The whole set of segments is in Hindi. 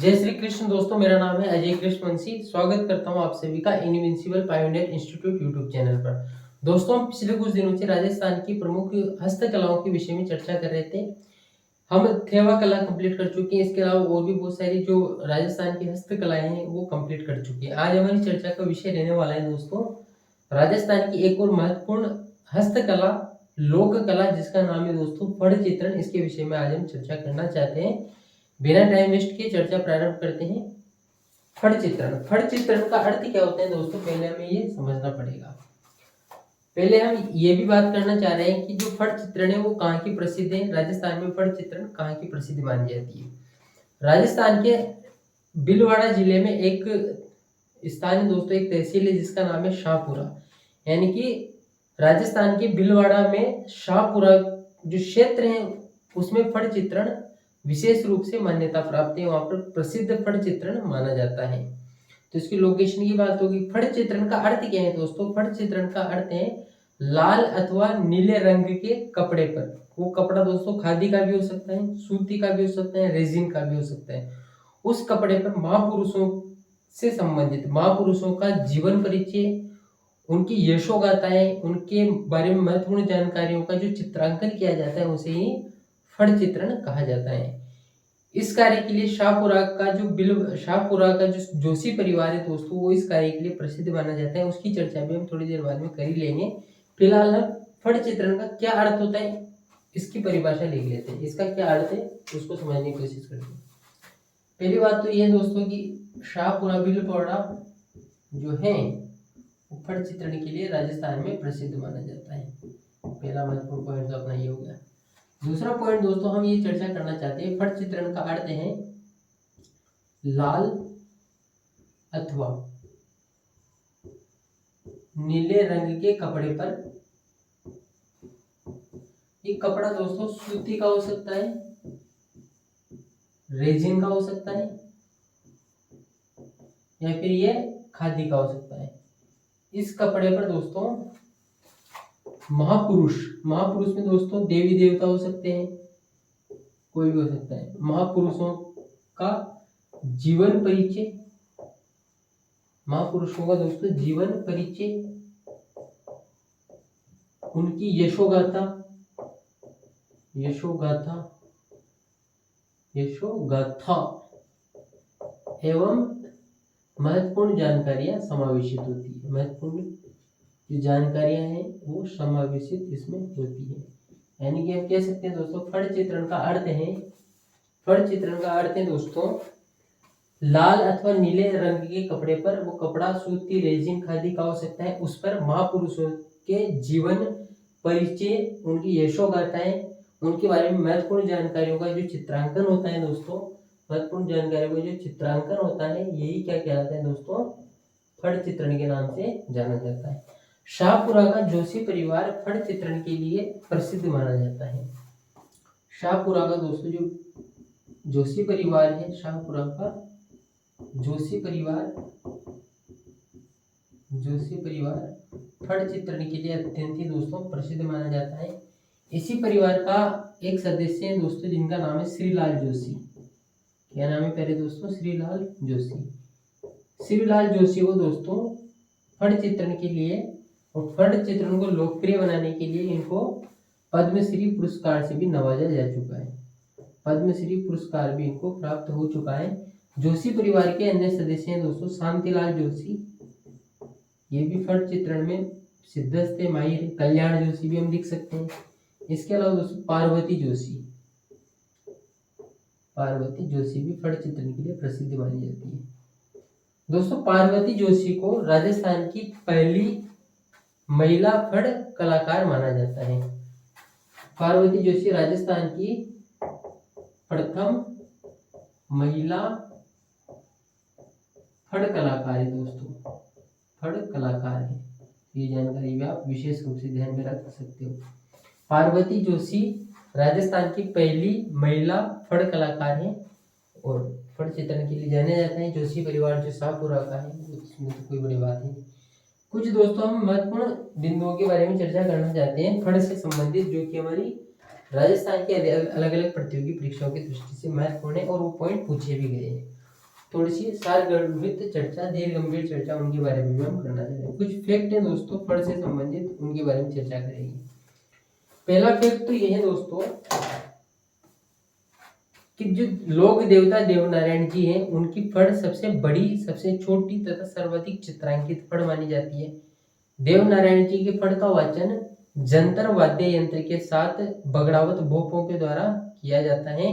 जय श्री कृष्ण दोस्तों, मेरा नाम है अजय कृष्णवंशी। स्वागत करता हूं आप सभी का invincible pioneer institute YouTube channel पर। दोस्तों, हम पिछले कुछ दिनों से राजस्थान की प्रमुख हस्तकलाओं के विषय में चर्चा कर रहे थे। हम थेवा कला कंप्लीट कर चुके हैं। इसके अलावा और भी बहुत सारी जो राजस्थान की हस्तकलाएं हैं वो कंप्लीट कर चुके हैं। आज हमारी चर्चा का विषय रहने वाला है दोस्तों राजस्थान की एक और महत्वपूर्ण हस्तकला, लोक कला, जिसका नाम है दोस्तों फड़ चित्रण। इसके विषय में आज हम चर्चा करना चाहते हैं। बिना टाइम वेस्ट किए चर्चा प्रारंभ करते हैं। फड़ चित्रण। फड़ चित्रण का अर्थ क्या होता है दोस्तों, पहले हमें ये समझना पड़ेगा। पहले हम ये भी बात करना चाह रहे हैं कि जो फड़ चित्रण है वो कहाँ की प्रसिद्ध है। राजस्थान में फड़ चित्रण कहाँ की प्रसिद्ध मानी जाती है। राजस्थान के भीलवाड़ा जिले में एक स्थान है दोस्तों, एक तहसील है जिसका नाम है शाहपुरा। यानी कि राजस्थान के भीलवाड़ा में शाहपुरा जो क्षेत्र है उसमें फड़ चित्रण विशेष रूप से मान्यता प्राप्त है। वहां पर प्रसिद्ध फड़ चित्रण माना जाता है। तो इसकी लोकेशन की बात होगी। फड़ चित्रण का अर्थ क्या है दोस्तों? फड़ चित्रण का अर्थ है लाल अथवा नीले रंग के कपड़े पर। वो कपड़ा दोस्तों खादी का भी हो सकता है, सूती का भी हो सकता है, रेजिन का भी हो सकता है। उस कपड़े पर महापुरुषों से संबंधित, महापुरुषों का जीवन परिचय, उनकी यशोगाथाएं, उनके बारे में महत्वपूर्ण जानकारियों का जो चित्रांकन किया जाता है उसे ही फड़ चित्रण कहा जाता है। इस कार्य के लिए शाहपुरा का जो जोशी परिवार है दोस्तों, वो इस कार्य के लिए प्रसिद्ध माना जाता है। उसकी चर्चा भी हम थोड़ी देर बाद में कर ही लेंगे। फिलहाल हम फड़ चित्रण का क्या अर्थ होता है इसकी परिभाषा लिख लेते हैं। इसका क्या अर्थ है उसको समझने की कोशिश करते हैं। पहली बात तो ये है दोस्तों कि शाहपुरा भीलवाड़ा जो है वो फड़ चित्रण के लिए राजस्थान में प्रसिद्ध माना जाता है। पहला महत्वपूर्ण पॉइंट तो अपना ये हो गया। दूसरा पॉइंट दोस्तों हम ये चर्चा करना चाहते हैं, फड़ चित्रण का अर्थ है लाल अथवा नीले रंग के कपड़े पर। ये कपड़ा दोस्तों सूती का हो सकता है, रेजिन का हो सकता है, या फिर ये खादी का हो सकता है। इस कपड़े पर दोस्तों महापुरुष में दोस्तों देवी देवता हो सकते हैं, कोई भी हो सकता है। महापुरुषों का जीवन परिचय, महापुरुषों का दोस्तों जीवन परिचय, उनकी यशोगाथा एवं महत्वपूर्ण जानकारियां समावेशित होती है। महत्वपूर्ण जो जानकारियां हैं वो समावेशित इसमें होती है। यानी कि हम कह सकते हैं दोस्तों फड़ चित्रण का अर्थ है दोस्तों लाल अथवा नीले रंग के कपड़े पर। वो कपड़ा सूती, रेजिन, खादी का हो सकता है। उस पर महापुरुषों के जीवन परिचय, उनकी यशोगाथाएं, उनके बारे में महत्वपूर्ण जानकारियों का जो चित्रांकन होता है दोस्तों, महत्वपूर्ण जानकारियों का जो चित्रांकन होता है यही क्या कहलाता है दोस्तों? फड़ चित्रण के नाम से जाना जाता है। शाहपुरा का जोशी परिवार फड़ चित्रण के लिए प्रसिद्ध माना जाता है। शाहपुरा का दोस्तों जो जोशी परिवार है, शाहपुरा का जोशी परिवार फड़ चित्रण के लिए अत्यंत ही दोस्तों प्रसिद्ध माना जाता है। इसी परिवार का एक सदस्य है दोस्तों जिनका नाम है श्रीलाल जोशी। क्या नाम है पहले दोस्तों? श्रीलाल जोशी को दोस्तों फड़ चित्रण के लिए और फड़ चित्रण को लोकप्रिय बनाने के लिए इनको पद्मश्री पुरस्कार से भी नवाजा जा चुका है। पद्मश्री पुरस्कार भी इनको प्राप्त हो चुका है। जोशी परिवार के अन्य सदस्य हैं दोस्तों शांतिलाल जोशी, ये भी फड़ चित्रण में सिद्धस्थ माहिर। कल्याण जोशी भी हम लिख सकते हैं। इसके अलावा दोस्तों पार्वती जोशी भी फड़ चित्रण के लिए प्रसिद्ध मानी जाती है। दोस्तों पार्वती जोशी को राजस्थान की पहली महिला फड़ कलाकार माना जाता है। पार्वती जोशी राजस्थान की प्रथम महिला फड़ कलाकार है दोस्तों, फड़ कलाकार है। ये जानकारी भी आप विशेष रूप से ध्यान में रख सकते हो। पार्वती जोशी राजस्थान की पहली महिला फड़ कलाकार है और फड़ चित्रण के लिए जाने जाते हैं। जोशी परिवार जो शाहपुरा का है उसमें तो कोई बड़ी बात नहीं। कुछ दोस्तों हम महत्वपूर्ण बिंदुओं के बारे में चर्चा करना चाहते हैं फड़ से संबंधित, जो कि हमारी राजस्थान के अलग अलग प्रतियोगी परीक्षाओं की दृष्टि से महत्वपूर्ण है और वो पॉइंट पूछे भी गए हैं। थोड़ी सी सारगर्भित चर्चा, देर गंभीर चर्चा उनके बारे में भी हम करना चाहते हैं। कुछ फैक्ट है दोस्तों फल से संबंधित, उनके बारे में चर्चा करेंगे। पहला फैक्ट तो ये है दोस्तों कि जो लोक देवता देवनारायण जी हैं उनकी फड़ सबसे बड़ी, सबसे छोटी तथा सर्वाधिक चित्रांकित फड़ मानी जाती है। देवनारायण जी की फड़ का वाचन जंतर वाद्य यंत्र के साथ बगड़ावत भोपों के द्वारा किया जाता है।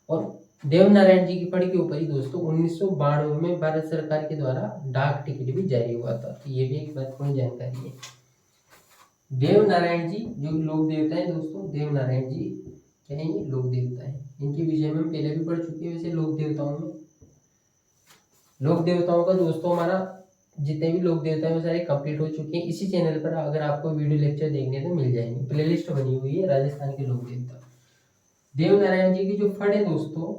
और देवनारायण जी की फड़ के ऊपर ही दोस्तों 1992 में भारत सरकार के द्वारा डाक टिकट भी जारी हुआ था। तो ये भी एक महत्वपूर्ण जानकारी है। देवनारायण जी जो लोक देवता है दोस्तों, देवनारायण जी क्या है, ये लोक देवता है। इनके विषय में हम पहले भी पढ़ चुके हैं। वैसे लोक देवताओं में, लोक देवताओं का दोस्तों हमारा जितने भी लोक देवता है वो सारे कंप्लीट हो चुके हैं। इसी चैनल पर अगर आपको वीडियो लेक्चर देखने तो मिल जाएंगे, प्लेलिस्ट बनी हुई है राजस्थान के लोक देवता। देवनारायण जी की जो फड़ है दोस्तों,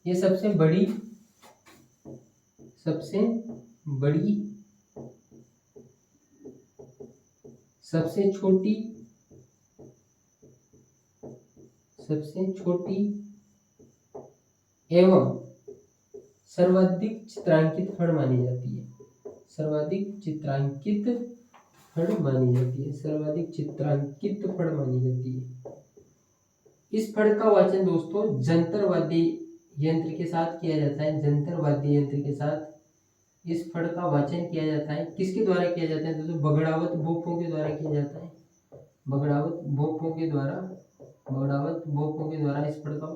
ये सबसे बड़ी, सबसे बड़ी, सबसे छोटी, सबसे छोटी एवं सर्वाधिक चित्रांकित फड़ मानी जाती है। सर्वाधिक चित्रांकित फड़ मानी जाती है, सर्वाधिक चित्रांकित फड़ मानी जाती है। इस फड़ का वाचन दोस्तों जंतर वाद्य यंत्र के साथ किया जाता है। जंतर वाद्य यंत्र के साथ इस फड़ का वाचन किया जाता है। किसके द्वारा किया जाता है दोस्तों? बगड़ावत भोपों के द्वारा किया जाता है। बगड़ावत भोपों के द्वारा, बगड़ावत भोपों के द्वारा इस फड़ का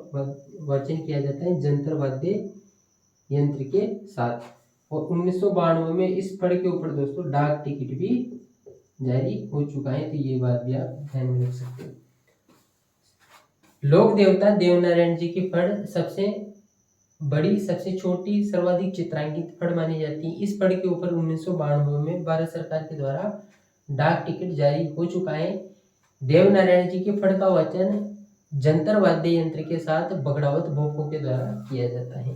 वाचन किया जाता है जंतर वाद्य यंत्र के साथ। और 1992 में इस फड़ के ऊपर दोस्तों डाक टिकट भी जारी हो चुका है। तो ये बात भी आप ध्यान में रख सकते हैं। लोक देवता देवनारायण जी की फड़ सबसे बड़ी, सबसे छोटी, सर्वाधिक चित्रांकित फड़ मानी जाती है। इस फड़ के ऊपर 1992 में भारत सरकार के द्वारा डाक टिकट जारी हो चुका है। देवनारायण जी की फड़ का वाचन जंतर वाद्य यंत्र के साथ बगड़ावत भोपों के द्वारा किया जाता है।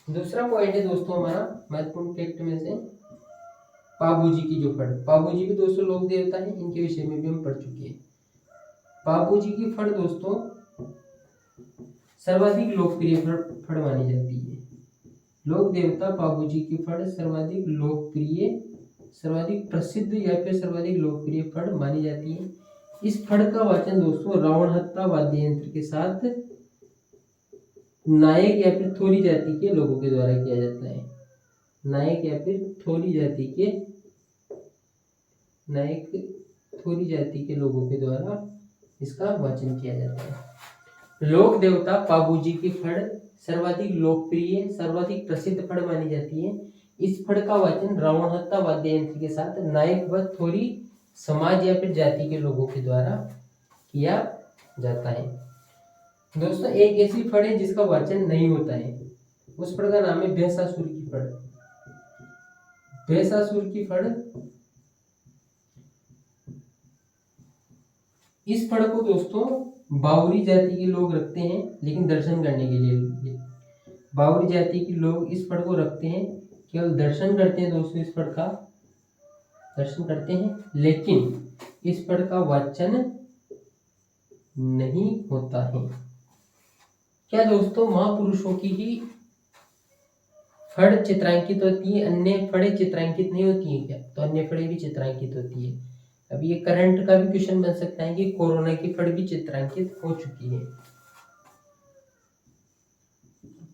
दूसरा पॉइंट है दोस्तों हमारा महत्वपूर्ण फैक्ट में से पाबूजी की जो फड़। पाबूजी भी दोस्तों लोक देवता है, इनके विषय में भी हम पढ़ चुके हैं। पाबूजी की फड़ दोस्तों सर्वाधिक लोकप्रिय फड़ मानी जाती है। लोक देवता पाबूजी की फड़ सर्वाधिक लोकप्रिय, सर्वाधिक प्रसिद्ध या फिर सर्वाधिक लोकप्रिय फड़ मानी जाती है। इस फड़ का वाचन दोस्तों रावण हत्ता वाद्य यंत्र के साथ नायक या फिर थोरी जाति के लोगों के द्वारा किया जाता है। नायक या फिर थोरी जाति के, नायक थोरी जाति के लोगों के द्वारा इसका वाचन किया जाता है। लोक देवता पाबूजी की फड़ सर्वाधिक लोकप्रिय, सर्वाधिक प्रसिद्ध फड़ मानी जाती है। इस फड़ का वाचन रावण हत्ता वाद्य यंत्र के साथ नायक व थोरी समाज या फिर जाति के लोगों के द्वारा किया जाता है। दोस्तों एक ऐसी फड़ है जिसका वाचन नहीं होता है, उस फड़ का नाम है भैंसासुर की फड़। भैंसासुर की फड़, इस फड़ को दोस्तों बावरी जाति के लोग रखते हैं, लेकिन दर्शन करने के लिए। बावरी जाति के लोग इस फड़ को रखते हैं, केवल दर्शन करते हैं दोस्तों, इस फड़ का दर्शन करते हैं, लेकिन इस फड़ का वाचन नहीं होता है। क्या दोस्तों महापुरुषों की ही फड़ चित्रांकित होती है, अन्य फड़े चित्रांकित नहीं होती है क्या? तो अन्य फड़े भी चित्रांकित होती है। अब ये करंट का भी क्वेश्चन बन सकता है कि कोरोना की फड़ भी चित्रांकित हो चुकी है।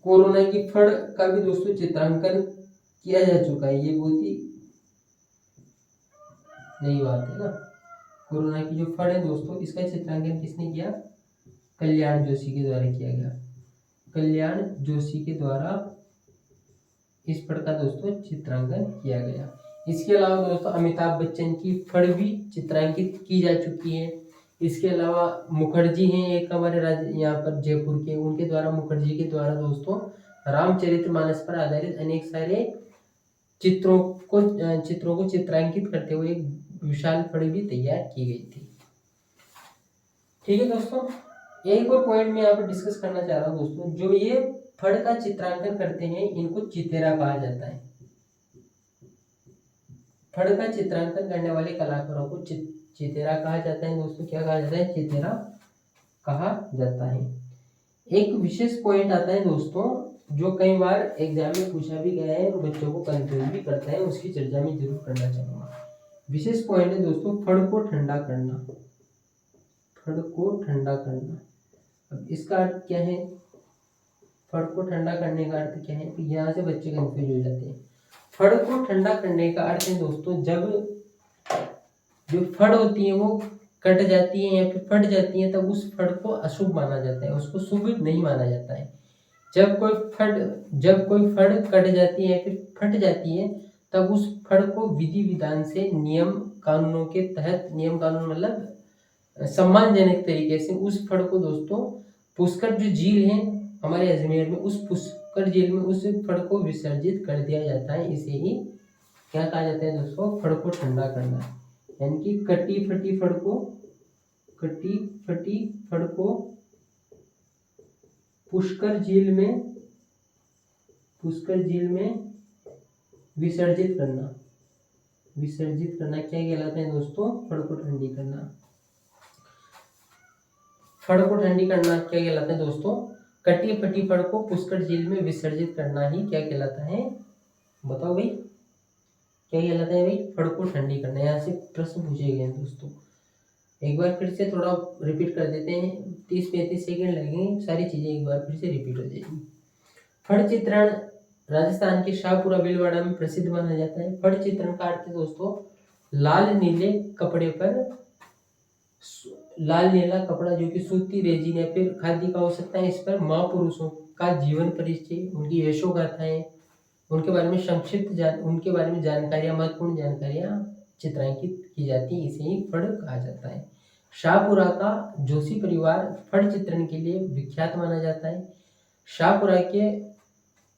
कोरोना की फड़ का भी दोस्तों चित्रांकन किया जा चुका है। ये बहुत ही नई बात है ना। कोरोना की जो फड़ है दोस्तों, इसका चित्रांकन किसने किया? कल्याण जोशी के द्वारा किया गया। कल्याण जोशी के द्वारा इस फड़ का दोस्तों चित्रांकन किया गया। इसके अलावा दोस्तों अमिताभ बच्चन की फड़ भी चित्रांकित की जा चुकी है। इसके अलावा मुखर्जी हैं एक हमारे राज्य यहाँ पर जयपुर के, उनके द्वारा, मुखर्जी के द्वारा दोस्तों रामचरितमानस पर आधारित अनेक सारे चित्रों को चित्रांकित करते हुए एक विशाल फड़ भी तैयार की गई थी। ठीक है दोस्तों, एक और पॉइंट मैं यहाँ पर डिस्कस करना चाह रहा हूँ दोस्तों। जो ये फड़ का चित्रांकन करते हैं इनको चितेरा कहा जाता है। फड़ का चित्रांकन करने वाले कलाकारों को चितेरा कहा जाता है दोस्तों। क्या कहा जाता है? चितेरा कहा जाता है। एक विशेष पॉइंट आता है दोस्तों, जो कई बार एग्जाम में पूछा भी गया है और बच्चों को कंफ्यूज भी करता है, उसकी चर्चा में जरूर करना चाहूंगा। विशेष पॉइंट है दोस्तों, फड़ को ठंडा करना। फड़ को ठंडा करना, अब इसका अर्थ क्या है? फड़ को ठंडा करने का अर्थ क्या है? तो यहाँ से बच्चे कंफ्यूज हो जाते हैं। फड़ को ठंडा करने का अर्थ है दोस्तों, जब जो फड़ होती है वो कट जाती है या फिर फट जाती है, तब उस फड़ को अशुभ माना जाता है, उसको शुभ नहीं माना जाता है। जब कोई फड़ कट जाती है या फिर फट जाती है, तब उस फड़ को विधि विधान से नियम कानूनों के तहत, नियम कानून मतलब सम्मानजनक तरीके से उस फड़ को दोस्तों, पुष्कर जो झील है हमारे अजमेर में, उस पुष्कर झील में उस फड़ को विसर्जित कर दिया जाता है। इसे ही क्या कहा जाता है दोस्तों? फड़ को ठंडा करना। यानी कि कटी फटी फड़ को पुष्कर झील में विसर्जित करना क्या कहलाता है दोस्तों? फड़ को ठंडी करना। फड़ को ठंडी करना क्या कहलाता है दोस्तों? कटी फटी फड़ को पुष्कर झील में विसर्जित करना ही क्या कहलाता है? बताओ भाई, क्या कहलाता है भाई? फड़ को ठंडी करना। यहाँ से प्रश्न पूछे गए हैं दोस्तों, एक बार फिर से थोड़ा रिपीट कर देते हैं, 30-35 सेकंड लगेंगे, सारी चीजें एक बार फिर से रिपीट हो जाएगी। फड़ चित्रण राजस्थान के शाहपुरा भीलवाड़ा में प्रसिद्ध माना जाता है। फड़ चित्रण का अर्थ है दोस्तों, लाल नीले कपड़े पर, लाल नीला कपड़ा जो कि सूती, रेजिन या फिर खादी का हो सकता है, इस पर महापुरुषों का जीवन परिचय, उनकी यशोगाथाएं, उनके बारे में उनके बारे में जानकारियां, महत्वपूर्ण जानकारियां चित्रांकित की जाती है। इसे ही फड़ कहा जाता है। शाहपुरा का जोशी परिवार फड़ चित्रण के लिए विख्यात माना जाता है। शाहपुरा के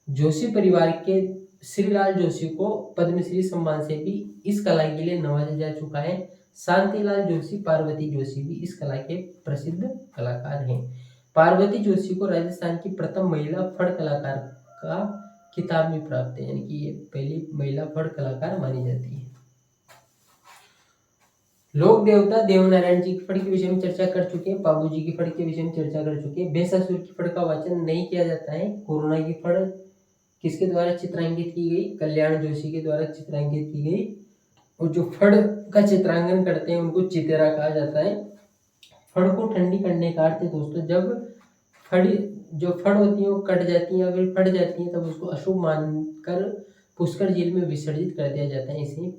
जोशी परिवार के श्रीलाल जोशी को पद्मश्री सम्मान से भी इस कला के लिए नवाजा जा चुका है। शांतिलाल जोशी, पार्वती जोशी भी इस कला के प्रसिद्ध कलाकार हैं। पार्वती जोशी को राजस्थान की प्रथम महिला फड़ कलाकार का खिताब भी प्राप्त है, यानी कि ये पहली महिला फड़ कलाकार मानी जाती है। लोक देवता देवनारायण जी की फड़ के विषय में चर्चा कर चुके हैं, बाबू जी की फड़ के विषय में चर्चा कर चुके हैं। बेसासुर की फड़ का वाचन नहीं किया जाता है। कोरोना की फड़ किसके द्वारा चित्रांकित की गई? कल्याण जोशी के द्वारा चित्रांकित की गई। और जो फड़ का चित्रांकन करते हैं उनको चितेरा कहा जाता है। फड़ को ठंडी करने का अर्थ है दोस्तों, जब जो फड़ होती है वो कट जाती है या फिर फट जाती है, तब उसको अशुभ मानकर पुष्कर झील में विसर्जित कर दिया जाता है। इसे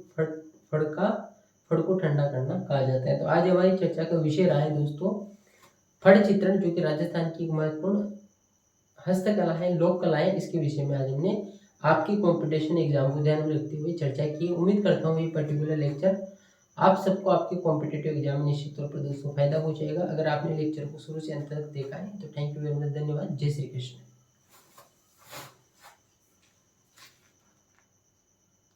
फड़ को ठंडा करना कहा जाता है। तो आज हमारी चर्चा का विषय रहा है दोस्तों फड़ चित्रण, जो कि राजस्थान की एक महत्वपूर्ण हस्तकला है, लोक कला है। इसके विषय में आज हमने आपकी कंपटीशन एग्जाम को ध्यान में रखते हुए चर्चा की। उम्मीद करता हूँ ये पर्टिकुलर लेक्चर आप सबको आपके कॉम्पिटेटिव एग्जाम में निश्चित तौर पर दोस्तों फायदा पहुंचेगा। अगर आपने लेक्चर को शुरू से अंत तक देखा है तो थैंक यू वेरी मच, धन्यवाद। जय श्री कृष्ण।